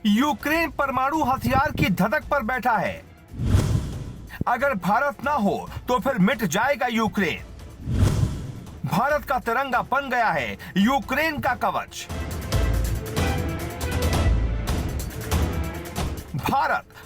Ukraine परमाणु हथियार की धधक पर बैठा है। अगर भारत ना हो तो फिर मिट जाएगा यूक्रेन। भारत का तिरंगा बन गया है यूक्रेन का कवच।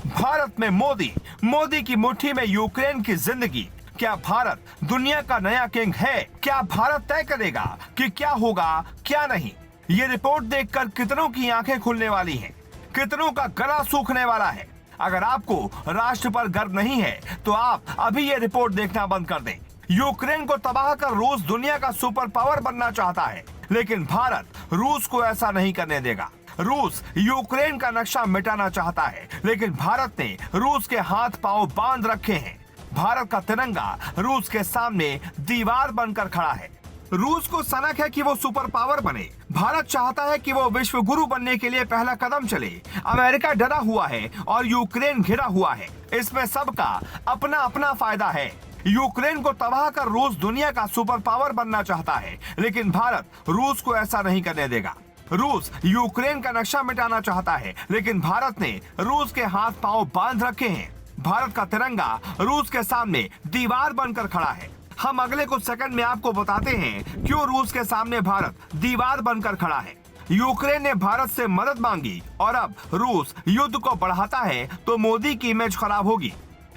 भारत में मोदी की मुट्ठी में यूक्रेन की जिंदगी। क्या भारत दुनिया का नया किंग है? क्या भारत तय करेगा कि क्या होगा क्या नहीं? ये रिपोर्ट देखकर कितनों की आंखें खुलने वाली हैं, कितनों का गला सूखने वाला है। अगर आपको राष्ट्र पर गर्व नहीं है तो आप अभी ये रिपोर्ट देखना बंद कर दें। यूक्रेन को तबाह कर रूस दुनिया का सुपर पावर बनना चाहता है, लेकिन भारत रूस को ऐसा नहीं करने देगा। रूस यूक्रेन का नक्शा मिटाना चाहता है, लेकिन भारत ने रूस के हाथ पांव बांध रखे हैं। भारत का तिरंगा रूस के सामने दीवार बनकर खड़ा है। रूस को सनक है कि वो सुपर पावर बने। भारत चाहता है कि वो विश्व गुरु बनने के लिए पहला कदम चले। अमेरिका डरा हुआ है और यूक्रेन घिरा हुआ है। इसमें सबका अपना अपना फायदा है। यूक्रेन को तबाह कर रूस दुनिया का सुपर पावर बनना चाहता है, लेकिन भारत रूस को ऐसा नहीं करने देगा। रूस यूक्रेन का नक्शा मिटाना चाहता है, लेकिन भारत ने रूस के हाथ पांव बांध रखे हैं। भारत का तिरंगा रूस के सामने दीवार बनकर खड़ा है। हम अगले कुछ सेकंड में आपको बताते हैं क्यों रूस के सामने भारत दीवार बनकर खड़ा है। यूक्रेन ने भारत से मदद मांगी और अब रूस युद्ध को बढ़ाता है तो मोदी की इमेज खराब होगी।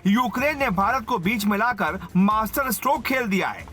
यूक्रेन ने भारत को बीच में लाकर मास्टर स्ट्रोक खेल दिया है।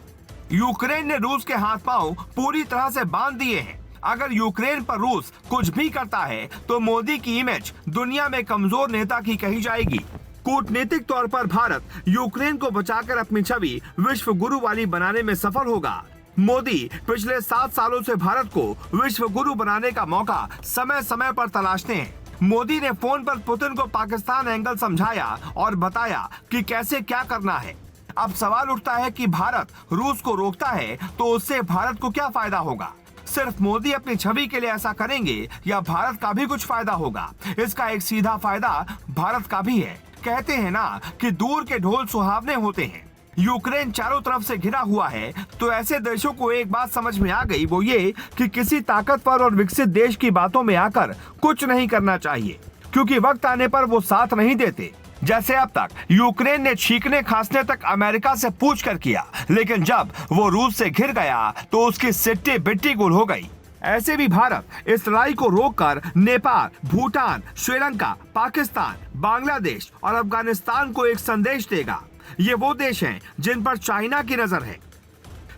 यूक्रेन ने रूस के हाथ पांव पूरी तरह से बांध दिए हैं। अगर यूक्रेन पर रूस कुछ भी करता है तो मोदी की इमेज दुनिया में कमजोर नेता की कही जाएगी। कूटनीतिक तौर पर भारत यूक्रेन को बचाकर अपनी छवि विश्व गुरु वाली बनाने में सफल होगा। मोदी पिछले 7 सालों से भारत को विश्व गुरु बनाने का मौका समय समय पर तलाशते हैं। मोदी ने फोन पर पुतिन को पाकिस्तान एंगल समझाया और बताया कि कैसे क्या करना है। अब सवाल उठता है कि भारत रूस को रोकता है तो उससे भारत को क्या फायदा होगा? सिर्फ मोदी अपनी छवि के लिए ऐसा करेंगे या भारत का भी कुछ फायदा होगा? इसका एक सीधा फायदा भारत का भी है। कहते हैं ना कि दूर के ढोल सुहावने होते हैं। यूक्रेन चारों तरफ से घिरा हुआ है तो ऐसे देशों को एक बात समझ में आ गई, वो ये कि किसी ताकतवर और विकसित देश की बातों में आकर कुछ नहीं करना चाहिए, क्योंकि वक्त आने पर वो साथ नहीं देते। जैसे अब तक यूक्रेन ने छींकने खांसने तक अमेरिका से पूछ कर किया, लेकिन जब वो रूस से घिर गया तो उसकी सिट्टी बिट्टी गुल हो गई। ऐसे भी भारत इस लड़ाई को रोककर नेपाल, भूटान, श्रीलंका, पाकिस्तान, बांग्लादेश और अफगानिस्तान को एक संदेश देगा। ये वो देश हैं जिन पर चाइना की नजर है।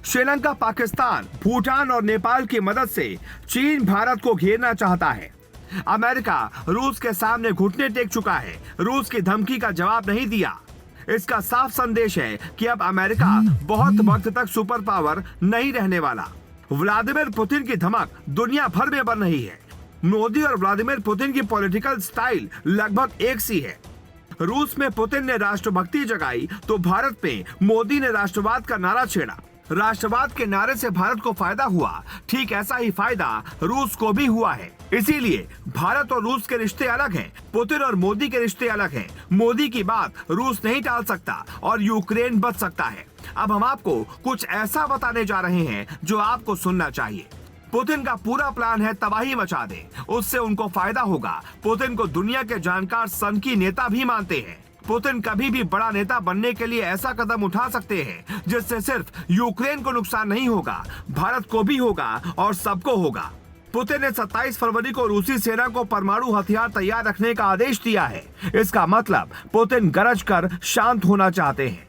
श्रीलंका, पाकिस्तान, भूटान और नेपाल की मदद से चीन भारत को घेरना चाहता है। अमेरिका रूस के सामने घुटने टेक चुका है, रूस की धमकी का जवाब नहीं दिया। इसका साफ संदेश है कि अब अमेरिका बहुत वक्त तक सुपर पावर नहीं रहने वाला। व्लादिमीर पुतिन की धमक दुनिया भर में बन रही है। मोदी और व्लादिमीर पुतिन की पॉलिटिकल स्टाइल लगभग एक सी है। रूस में पुतिन ने राष्ट्रभक्ति जगाई तो भारत में मोदी ने राष्ट्रवाद का नारा छेड़ा। राष्ट्रवाद के नारे से भारत को फायदा हुआ, ठीक ऐसा ही फायदा रूस को भी हुआ है। इसीलिए भारत और रूस के रिश्ते अलग हैं, पुतिन और मोदी के रिश्ते अलग हैं। मोदी की बात रूस नहीं टाल सकता और यूक्रेन बच सकता है। अब हम आपको कुछ ऐसा बताने जा रहे हैं जो आपको सुनना चाहिए। पुतिन का पूरा प्लान है तबाही मचा दे, उससे उनको फायदा होगा। पुतिन को दुनिया के जानकार सनकी नेता भी मानते हैं। पुतिन कभी भी बड़ा नेता बनने के लिए ऐसा कदम उठा सकते हैं जिससे सिर्फ यूक्रेन को नुकसान नहीं होगा, भारत को भी होगा और सबको होगा। पुतिन ने 27 फरवरी को रूसी सेना को परमाणु हथियार तैयार रखने का आदेश दिया है। इसका मतलब पुतिन गरज कर शांत होना चाहते हैं।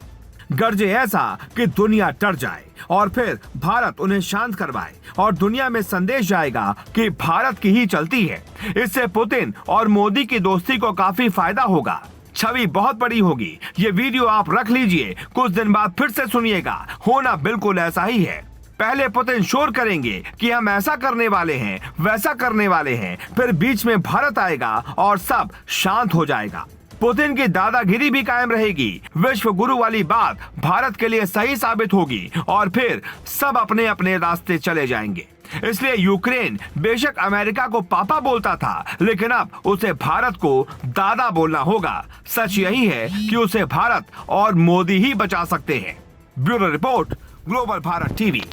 गरजे ऐसा कि दुनिया डर जाए और फिर भारत उन्हें शांत करवाए और दुनिया में संदेश जाएगा कि भारत की ही चलती है। इससे पुतिन और मोदी की दोस्ती को काफी फायदा होगा। छवि बहुत बड़ी होगी। ये वीडियो आप रख लीजिए, कुछ दिन बाद फिर से सुनिएगा। होना बिल्कुल ऐसा ही है। पहले पुतिन शोर करेंगे कि हम ऐसा करने वाले हैं, वैसा करने वाले हैं, फिर बीच में भारत आएगा और सब शांत हो जाएगा। पुतिन की दादागिरी भी कायम रहेगी। विश्व गुरु वाली बात भारत के लिए सही साबित होगी और फिर सब अपने अपने रास्ते चले जाएंगे। इसलिए यूक्रेन बेशक अमेरिका को पापा बोलता था, लेकिन अब उसे भारत को दादा बोलना होगा। सच यही है कि उसे भारत और मोदी ही बचा सकते हैं। Bureau report, global Bharat TV.